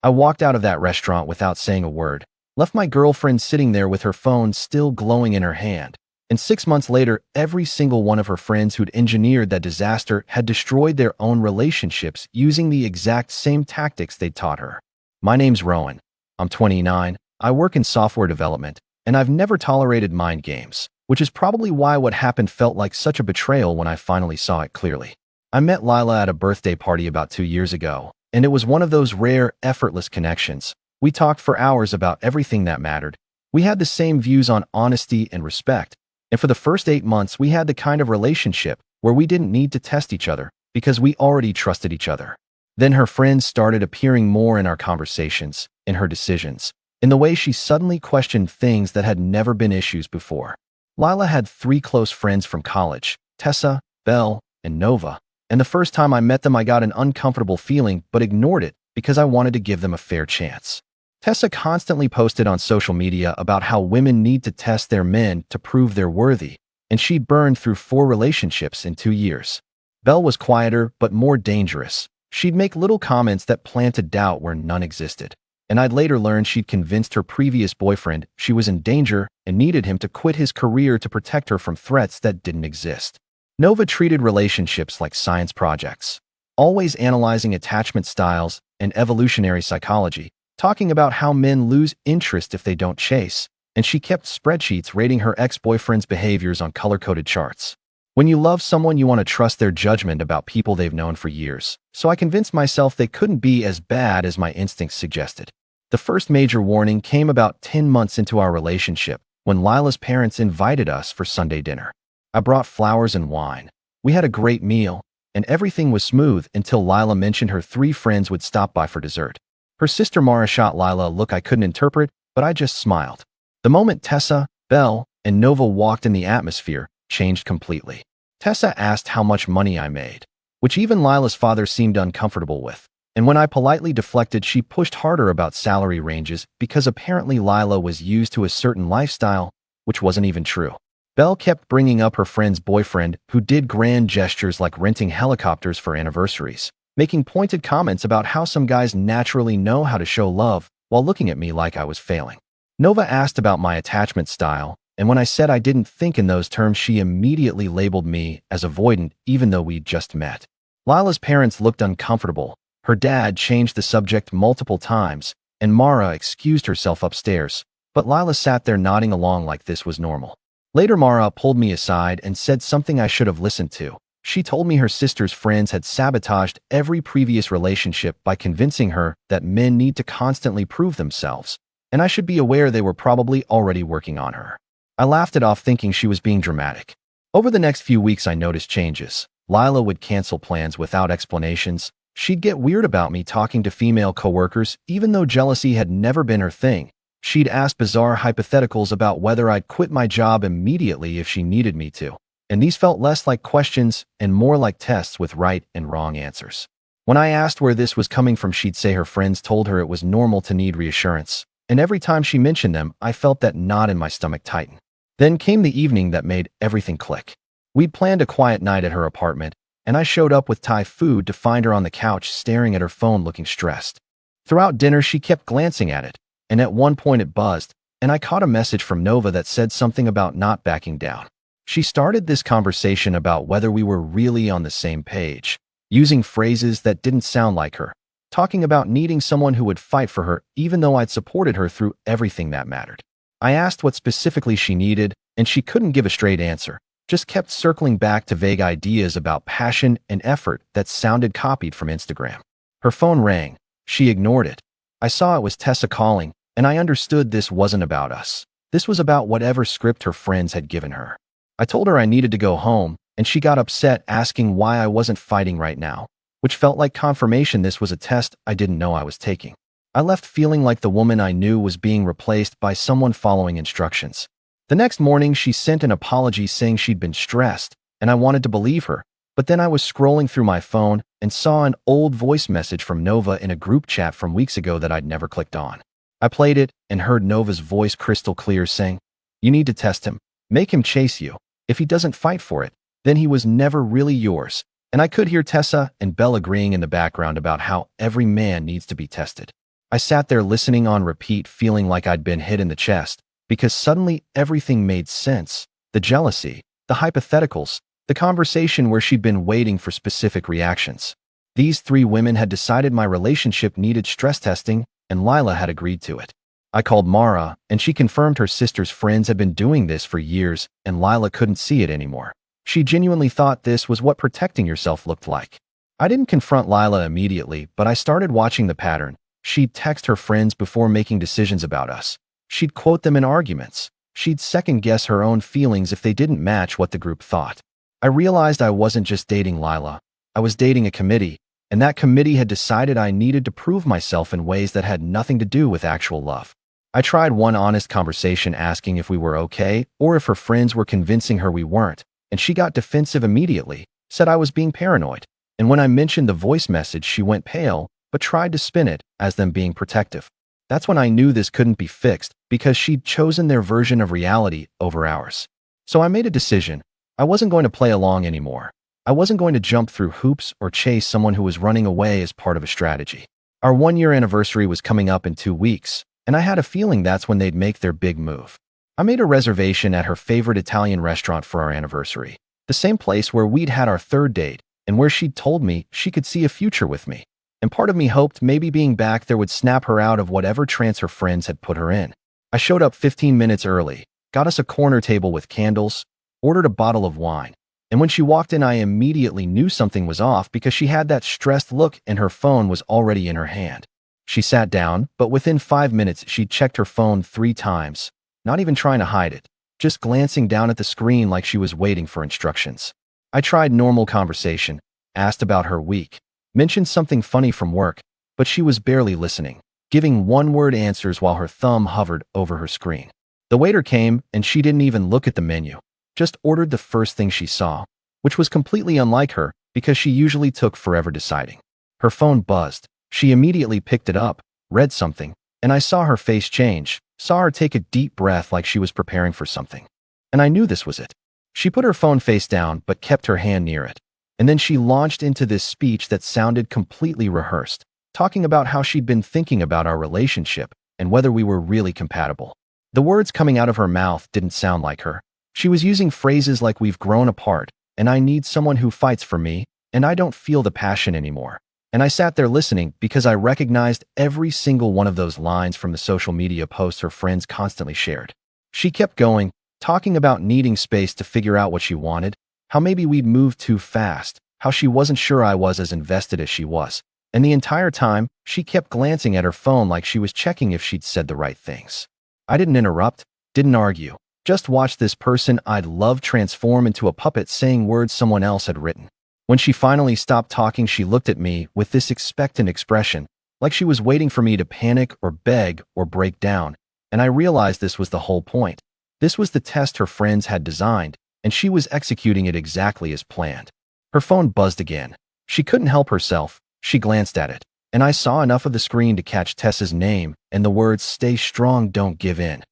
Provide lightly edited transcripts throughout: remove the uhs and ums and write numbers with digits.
I walked out of that restaurant without saying a word, left my girlfriend sitting there with her phone still glowing in her hand. And 6 months later, every single one of her friends who'd engineered that disaster had destroyed their own relationships using the exact same tactics they'd taught her. My name's Rowan. I'm 29, I work in software development, and I've never tolerated mind games, which is probably why what happened felt like such a betrayal when I finally saw it clearly. I met Lila at a birthday party about 2 years ago, and it was one of those rare, effortless connections. We talked for hours about everything that mattered. We had the same views on honesty and respect. And for the first 8 months, we had the kind of relationship where we didn't need to test each other because we already trusted each other. Then her friends started appearing more in our conversations, in her decisions, in the way she suddenly questioned things that had never been issues before. Lila had 3 close friends from college, Tessa, Belle, and Nova, and the first time I met them I got an uncomfortable feeling but ignored it because I wanted to give them a fair chance. Tessa constantly posted on social media about how women need to test their men to prove they're worthy, and she'd burned through 4 relationships in 2 years. Belle was quieter but more dangerous. She'd make little comments that planted doubt where none existed. And I'd later learned she'd convinced her previous boyfriend she was in danger and needed him to quit his career to protect her from threats that didn't exist. Nova treated relationships like science projects, always analyzing attachment styles and evolutionary psychology, talking about how men lose interest if they don't chase, and she kept spreadsheets rating her ex-boyfriend's behaviors on color-coded charts. When you love someone, you want to trust their judgment about people they've known for years, so I convinced myself they couldn't be as bad as my instincts suggested. The first major warning came about 10 months into our relationship, when Lila's parents invited us for Sunday dinner. I brought flowers and wine. We had a great meal, and everything was smooth until Lila mentioned her 3 friends would stop by for dessert. Her sister Mara shot Lila a look I couldn't interpret, but I just smiled. The moment Tessa, Belle, and Nova walked in, the atmosphere changed completely. Tessa asked how much money I made, which even Lila's father seemed uncomfortable with. And when I politely deflected, she pushed harder about salary ranges because apparently Lila was used to a certain lifestyle, which wasn't even true. Belle kept bringing up her friend's boyfriend who did grand gestures like renting helicopters for anniversaries, making pointed comments about how some guys naturally know how to show love while looking at me like I was failing. Nova asked about my attachment style, and when I said I didn't think in those terms, she immediately labeled me as avoidant even though we'd just met. Lila's parents looked uncomfortable. Her dad changed the subject multiple times, and Mara excused herself upstairs, but Lila sat there nodding along like this was normal. Later, Mara pulled me aside and said something I should have listened to. She told me her sister's friends had sabotaged every previous relationship by convincing her that men need to constantly prove themselves, and I should be aware they were probably already working on her. I laughed it off, thinking she was being dramatic. Over the next few weeks, I noticed changes. Lila would cancel plans without explanations. She'd get weird about me talking to female coworkers, even though jealousy had never been her thing. She'd ask bizarre hypotheticals about whether I'd quit my job immediately if she needed me to. And these felt less like questions and more like tests with right and wrong answers. When I asked where this was coming from, she'd say her friends told her it was normal to need reassurance. And every time she mentioned them, I felt that knot in my stomach tighten. Then came the evening that made everything click. We'd planned a quiet night at her apartment, and I showed up with Thai food to find her on the couch staring at her phone looking stressed. Throughout dinner, she kept glancing at it, and at one point it buzzed, and I caught a message from Nova that said something about not backing down. She started this conversation about whether we were really on the same page, using phrases that didn't sound like her, talking about needing someone who would fight for her even though I'd supported her through everything that mattered. I asked what specifically she needed, and she couldn't give a straight answer, just kept circling back to vague ideas about passion and effort that sounded copied from Instagram. Her phone rang. She ignored it. I saw it was Tessa calling, and I understood this wasn't about us. This was about whatever script her friends had given her. I told her I needed to go home, and she got upset, asking why I wasn't fighting right now, which felt like confirmation this was a test I didn't know I was taking. I left feeling like the woman I knew was being replaced by someone following instructions. The next morning, she sent an apology saying she'd been stressed, and I wanted to believe her, but then I was scrolling through my phone and saw an old voice message from Nova in a group chat from weeks ago that I'd never clicked on. I played it and heard Nova's voice crystal clear saying, "You need to test him. Make him chase you. If he doesn't fight for it, then he was never really yours." And I could hear Tessa and Belle agreeing in the background about how every man needs to be tested. I sat there listening on repeat, feeling like I'd been hit in the chest, because suddenly everything made sense. The jealousy, the hypotheticals, the conversation where she'd been waiting for specific reactions. These three women had decided my relationship needed stress testing, and Lila had agreed to it. I called Mara, and she confirmed her sister's friends had been doing this for years, and Lila couldn't see it anymore. She genuinely thought this was what protecting yourself looked like. I didn't confront Lila immediately, but I started watching the pattern. She'd text her friends before making decisions about us. She'd quote them in arguments. She'd second-guess her own feelings if they didn't match what the group thought. I realized I wasn't just dating Lila. I was dating a committee, and that committee had decided I needed to prove myself in ways that had nothing to do with actual love. I tried one honest conversation asking if we were okay or if her friends were convincing her we weren't, and she got defensive immediately, said I was being paranoid. And when I mentioned the voice message, she went pale, but tried to spin it as them being protective. That's when I knew this couldn't be fixed, because she'd chosen their version of reality over ours. So I made a decision. I wasn't going to play along anymore. I wasn't going to jump through hoops or chase someone who was running away as part of a strategy. Our 1-year anniversary was coming up in 2 weeks, and I had a feeling that's when they'd make their big move. I made a reservation at her favorite Italian restaurant for our anniversary, the same place where we'd had our 3rd date, and where she'd told me she could see a future with me. And part of me hoped maybe being back there would snap her out of whatever trance her friends had put her in. I showed up 15 minutes early, got us a corner table with candles, ordered a bottle of wine. And when she walked in, I immediately knew something was off because she had that stressed look and her phone was already in her hand. She sat down, but within 5 minutes, she'd checked her phone 3 times, not even trying to hide it, just glancing down at the screen like she was waiting for instructions. I tried normal conversation, asked about her week, mentioned something funny from work, but she was barely listening, giving one-word answers while her thumb hovered over her screen. The waiter came, and she didn't even look at the menu, just ordered the first thing she saw, which was completely unlike her because she usually took forever deciding. Her phone buzzed. She immediately picked it up, read something, and I saw her face change, saw her take a deep breath like she was preparing for something. And I knew this was it. She put her phone face down but kept her hand near it. And then she launched into this speech that sounded completely rehearsed, talking about how she'd been thinking about our relationship and whether we were really compatible. The words coming out of her mouth didn't sound like her. She was using phrases like "we've grown apart," and "I need someone who fights for me," and "I don't feel the passion anymore." And I sat there listening because I recognized every single one of those lines from the social media posts her friends constantly shared. She kept going, talking about needing space to figure out what she wanted, how maybe we'd moved too fast, how she wasn't sure I was as invested as she was. And the entire time, she kept glancing at her phone like she was checking if she'd said the right things. I didn't interrupt, didn't argue, just watched this person I'd loved transform into a puppet saying words someone else had written. When she finally stopped talking, she looked at me with this expectant expression, like she was waiting for me to panic or beg or break down, and I realized this was the whole point. This was the test her friends had designed, and she was executing it exactly as planned. Her phone buzzed again. She couldn't help herself. She glanced at it, and I saw enough of the screen to catch Tessa's name and the words "Stay strong, don't give in."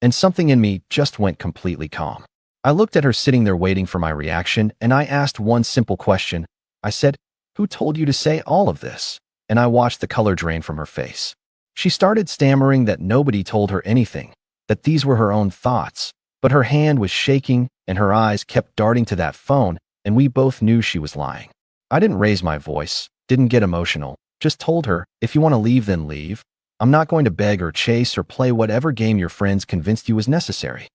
And something in me just went completely calm. I looked at her sitting there waiting for my reaction, and I asked one simple question. I said, "Who told you to say all of this?" And I watched the color drain from her face. She started stammering that nobody told her anything, that these were her own thoughts, but her hand was shaking and her eyes kept darting to that phone, and we both knew she was lying. I didn't raise my voice, didn't get emotional, just told her, "If you want to leave, then leave. I'm not going to beg or chase or play whatever game your friends convinced you was necessary."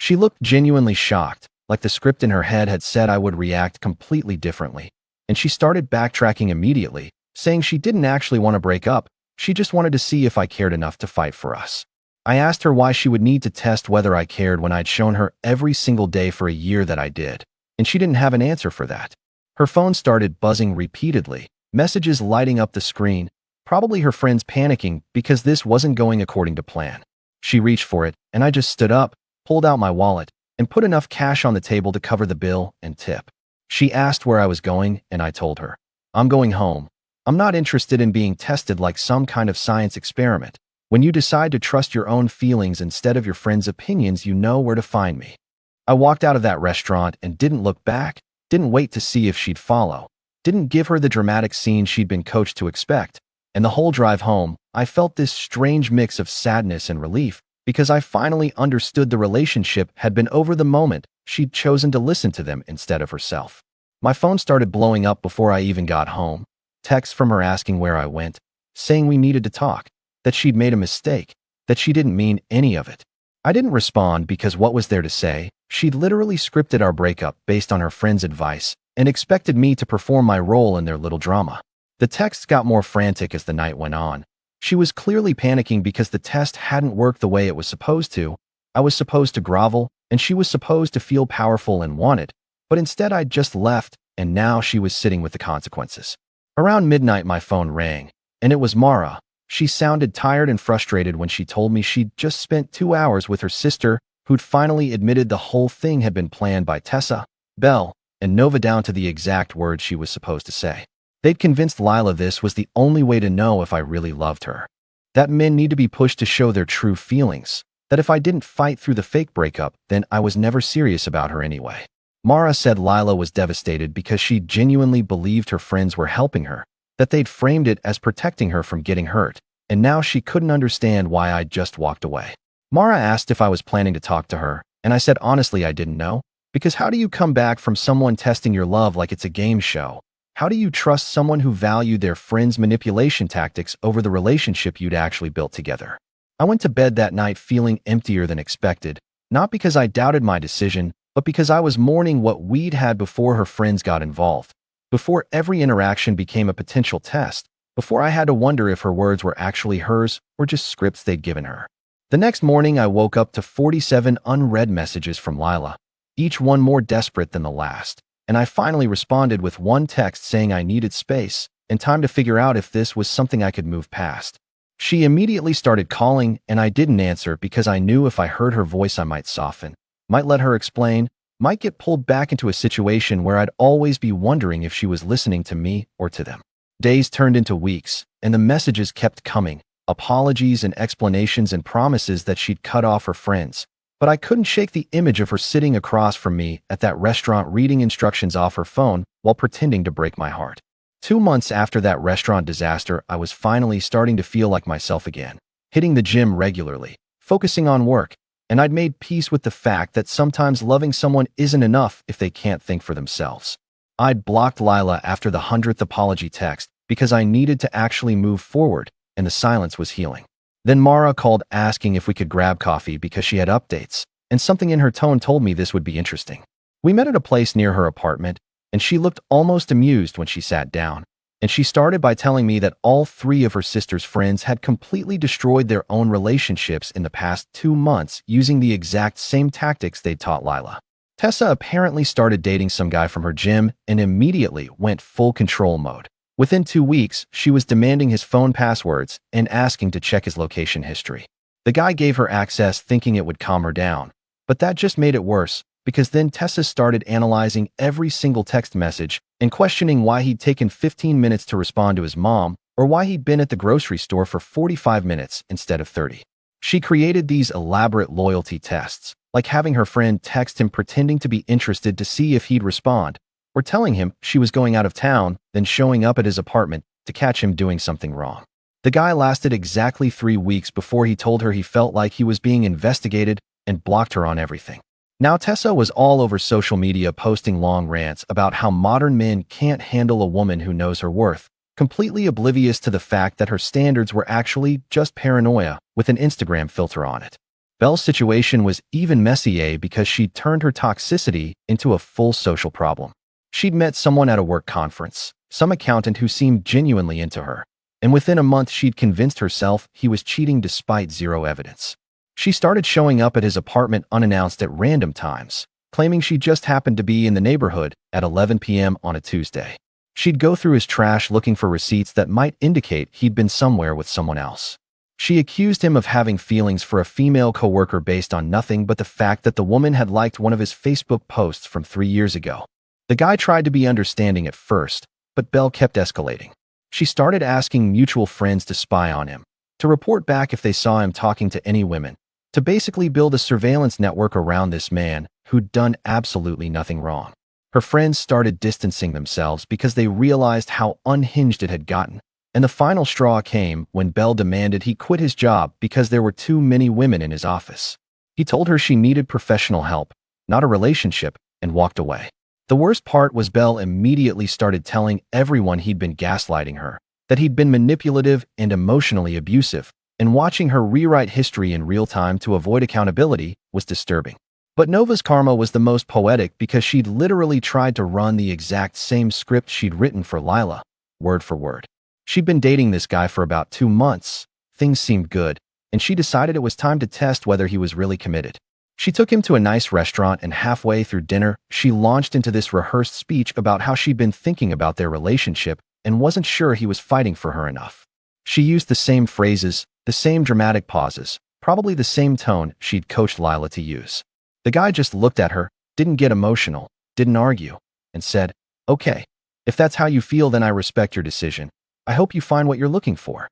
She looked genuinely shocked, like the script in her head had said I would react completely differently, and she started backtracking immediately, saying she didn't actually want to break up, she just wanted to see if I cared enough to fight for us. I asked her why she would need to test whether I cared when I'd shown her every single day for a year that I did, and she didn't have an answer for that. Her phone started buzzing repeatedly, messages lighting up the screen, probably her friends panicking because this wasn't going according to plan. She reached for it, and I just stood up, pulled out my wallet, and put enough cash on the table to cover the bill and tip. She asked where I was going, and I told her, "I'm going home. I'm not interested in being tested like some kind of science experiment. When you decide to trust your own feelings instead of your friends' opinions, you know where to find me." I walked out of that restaurant and didn't look back, didn't wait to see if she'd follow, didn't give her the dramatic scene she'd been coached to expect. And the whole drive home, I felt this strange mix of sadness and relief because I finally understood the relationship had been over the moment she'd chosen to listen to them instead of herself. My phone started blowing up before I even got home. Texts from her asking where I went, saying we needed to talk, that she'd made a mistake, that she didn't mean any of it. I didn't respond because what was there to say? She'd literally scripted our breakup based on her friend's advice and expected me to perform my role in their little drama. The texts got more frantic as the night went on. She was clearly panicking because the test hadn't worked the way it was supposed to. I was supposed to grovel, and she was supposed to feel powerful and wanted, but instead I'd just left, and now she was sitting with the consequences. Around midnight my phone rang, and it was Mara. She sounded tired and frustrated when she told me she'd just spent 2 hours with her sister, who'd finally admitted the whole thing had been planned by Tessa, Belle, and Nova down to the exact words she was supposed to say. They'd convinced Lila this was the only way to know if I really loved her. That men need to be pushed to show their true feelings, that if I didn't fight through the fake breakup, then I was never serious about her anyway. Mara said Lila was devastated because she genuinely believed her friends were helping her, that they'd framed it as protecting her from getting hurt, and now she couldn't understand why I'd just walked away. Mara asked if I was planning to talk to her, and I said honestly I didn't know, because how do you come back from someone testing your love like it's a game show? How do you trust someone who valued their friends' manipulation tactics over the relationship you'd actually built together? I went to bed that night feeling emptier than expected, not because I doubted my decision, but because I was mourning what we'd had before her friends got involved, before every interaction became a potential test, before I had to wonder if her words were actually hers or just scripts they'd given her. The next morning I woke up to 47 unread messages from Lila, each one more desperate than the last, and I finally responded with one text saying I needed space and time to figure out if this was something I could move past. She immediately started calling, and I didn't answer because I knew if I heard her voice I might soften, might let her explain, might get pulled back into a situation where I'd always be wondering if she was listening to me or to them. Days turned into weeks, and the messages kept coming, apologies and explanations and promises that she'd cut off her friends. But I couldn't shake the image of her sitting across from me at that restaurant reading instructions off her phone while pretending to break my heart. 2 months after that restaurant disaster, I was finally starting to feel like myself again, hitting the gym regularly, focusing on work, and I'd made peace with the fact that sometimes loving someone isn't enough if they can't think for themselves. I'd blocked Lila after the 100th apology text because I needed to actually move forward, and the silence was healing. Then Mara called asking if we could grab coffee because she had updates, and something in her tone told me this would be interesting. We met at a place near her apartment, and she looked almost amused when she sat down, and she started by telling me that all 3 of her sister's friends had completely destroyed their own relationships in the past 2 months using the exact same tactics they'd taught Lila. Tessa apparently started dating some guy from her gym and immediately went full control mode. Within 2 weeks, she was demanding his phone passwords and asking to check his location history. The guy gave her access thinking it would calm her down, but that just made it worse, because then Tessa started analyzing every single text message and questioning why he'd taken 15 minutes to respond to his mom or why he'd been at the grocery store for 45 minutes instead of 30. She created these elaborate loyalty tests, like having her friend text him pretending to be interested to see if he'd respond, or telling him she was going out of town, then showing up at his apartment to catch him doing something wrong. The guy lasted exactly 3 weeks before he told her he felt like he was being investigated and blocked her on everything. Now Tessa was all over social media posting long rants about how modern men can't handle a woman who knows her worth, completely oblivious to the fact that her standards were actually just paranoia with an Instagram filter on it. Belle's situation was even messier because she'd turned her toxicity into a full social problem. She'd met someone at a work conference, some accountant who seemed genuinely into her, and within a month she'd convinced herself he was cheating despite zero evidence. She started showing up at his apartment unannounced at random times, claiming she just happened to be in the neighborhood at 11 p.m. on a Tuesday. She'd go through his trash looking for receipts that might indicate he'd been somewhere with someone else. She accused him of having feelings for a female coworker based on nothing but the fact that the woman had liked one of his Facebook posts from 3 years ago. The guy tried to be understanding at first, but Belle kept escalating. She started asking mutual friends to spy on him, to report back if they saw him talking to any women, to basically build a surveillance network around this man who'd done absolutely nothing wrong. Her friends started distancing themselves because they realized how unhinged it had gotten, And the final straw came when Bell demanded he quit his job because there were too many women in his office. He told her she needed professional help, not a relationship, and walked away. The worst part was Bell immediately started telling everyone he'd been gaslighting her, that he'd been manipulative and emotionally abusive, and watching her rewrite history in real time to avoid accountability was disturbing. But Nova's karma was the most poetic because she'd literally tried to run the exact same script she'd written for Lila, word for word. She'd been dating this guy for about 2 months. Things seemed good, and she decided it was time to test whether he was really committed. She took him to a nice restaurant, and halfway through dinner, she launched into this rehearsed speech about how she'd been thinking about their relationship and wasn't sure he was fighting for her enough. She used the same phrases, the same dramatic pauses, probably the same tone she'd coached Lila to use. The guy just looked at her, didn't get emotional, didn't argue, and said, "Okay, if that's how you feel, then I respect your decision. I hope you find what you're looking for."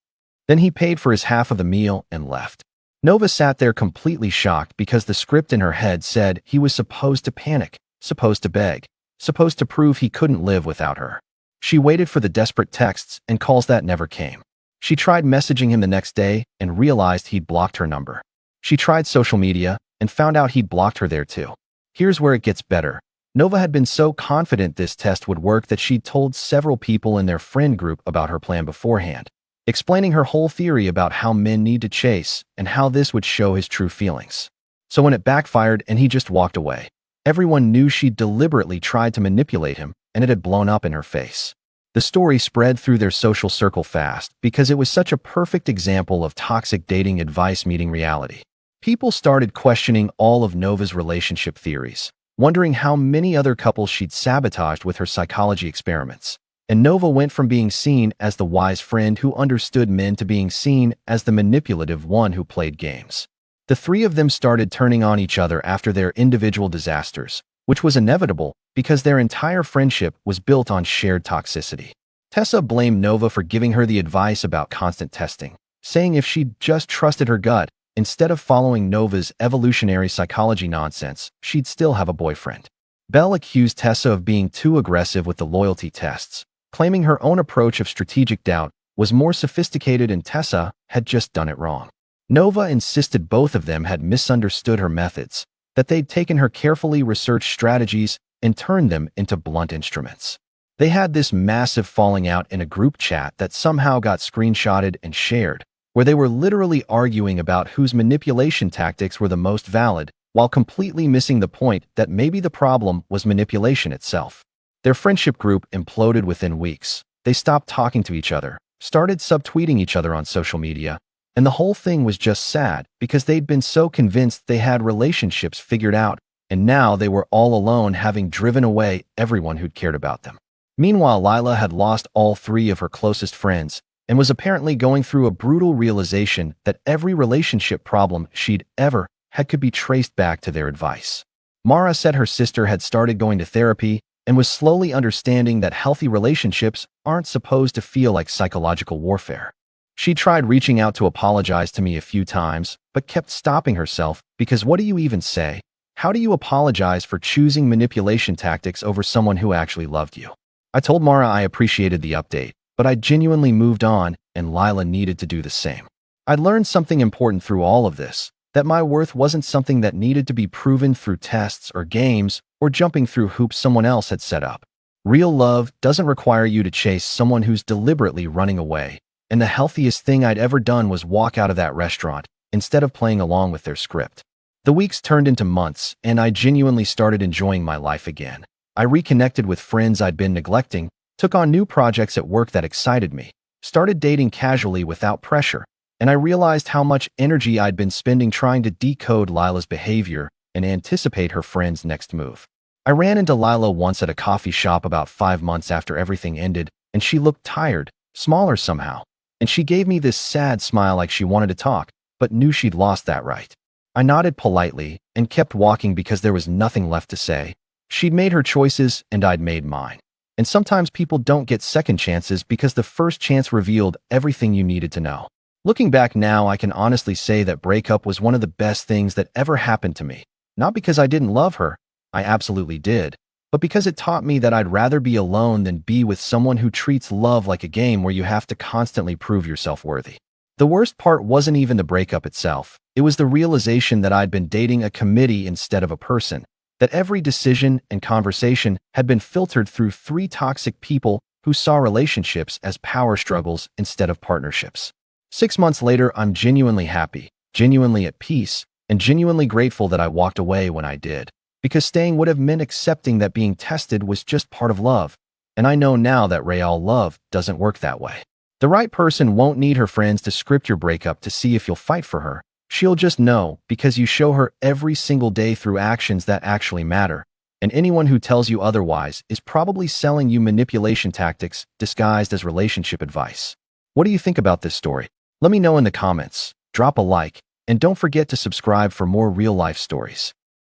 Then he paid for his half of the meal and left. Nova sat there completely shocked because the script in her head said he was supposed to panic, supposed to beg, supposed to prove he couldn't live without her. She waited for the desperate texts and calls that never came. She tried messaging him the next day and realized he'd blocked her number. She tried social media and found out he'd blocked her there too. Here's where it gets better. Nova had been so confident this test would work that she'd told several people in their friend group about her plan beforehand, explaining her whole theory about how men need to chase and how this would show his true feelings. So when it backfired and he just walked away, everyone knew she'd deliberately tried to manipulate him, and it had blown up in her face. The story spread through their social circle fast because it was such a perfect example of toxic dating advice meeting reality. People started questioning all of Nova's relationship theories, wondering how many other couples she'd sabotaged with her psychology experiments. And Nova went from being seen as the wise friend who understood men to being seen as the manipulative one who played games. The three of them started turning on each other after their individual disasters, which was inevitable because their entire friendship was built on shared toxicity. Tessa blamed Nova for giving her the advice about constant testing, saying if she'd just trusted her gut, instead of following Nova's evolutionary psychology nonsense, she'd still have a boyfriend. Belle accused Tessa of being too aggressive with the loyalty tests, claiming her own approach of strategic doubt was more sophisticated and Tessa had just done it wrong. Nova insisted both of them had misunderstood her methods, that they'd taken her carefully researched strategies and turned them into blunt instruments. They had this massive falling out in a group chat that somehow got screenshotted and shared, where they were literally arguing about whose manipulation tactics were the most valid, while completely missing the point that maybe the problem was manipulation itself. Their friendship group imploded within weeks. They stopped talking to each other, started subtweeting each other on social media, and the whole thing was just sad because they'd been so convinced they had relationships figured out, and now they were all alone, having driven away everyone who'd cared about them. Meanwhile, Lila had lost all 3 of her closest friends and was apparently going through a brutal realization that every relationship problem she'd ever had could be traced back to their advice. Mara said her sister had started going to therapy and was slowly understanding that healthy relationships aren't supposed to feel like psychological warfare. She tried reaching out to apologize to me a few times, but kept stopping herself because what do you even say? How do you apologize for choosing manipulation tactics over someone who actually loved you? I told Mara I appreciated the update, but I genuinely moved on, and Lila needed to do the same. I'd learned something important through all of this, that my worth wasn't something that needed to be proven through tests or games or jumping through hoops someone else had set up. Real love doesn't require you to chase someone who's deliberately running away, and the healthiest thing I'd ever done was walk out of that restaurant instead of playing along with their script. The weeks turned into months, and I genuinely started enjoying my life again. I reconnected with friends I'd been neglecting, took on new projects at work that excited me, started dating casually without pressure, and I realized how much energy I'd been spending trying to decode Lila's behavior and anticipate her friend's next move. I ran into Lila once at a coffee shop about 5 months after everything ended, and she looked tired, smaller somehow, and she gave me this sad smile like she wanted to talk, but knew she'd lost that right. I nodded politely and kept walking because there was nothing left to say. She'd made her choices and I'd made mine. And sometimes people don't get second chances because the first chance revealed everything you needed to know. Looking back now, I can honestly say that Breakup was one of the best things that ever happened to me. Not because I didn't love her, I absolutely did, but because it taught me that I'd rather be alone than be with someone who treats love like a game where you have to constantly prove yourself worthy. The worst part wasn't even the breakup itself. It was the realization that I'd been dating a committee instead of a person, that every decision and conversation had been filtered through 3 toxic people who saw relationships as power struggles instead of partnerships. 6 months later, I'm genuinely happy, genuinely at peace, and genuinely grateful that I walked away when I did. Because staying would have meant accepting that being tested was just part of love. And I know now that real love doesn't work that way. The right person won't need her friends to script your breakup to see if you'll fight for her. She'll just know because you show her every single day through actions that actually matter. And anyone who tells you otherwise is probably selling you manipulation tactics disguised as relationship advice. What do you think about this story? Let me know in the comments. Drop a like, and don't forget to subscribe for more real-life stories.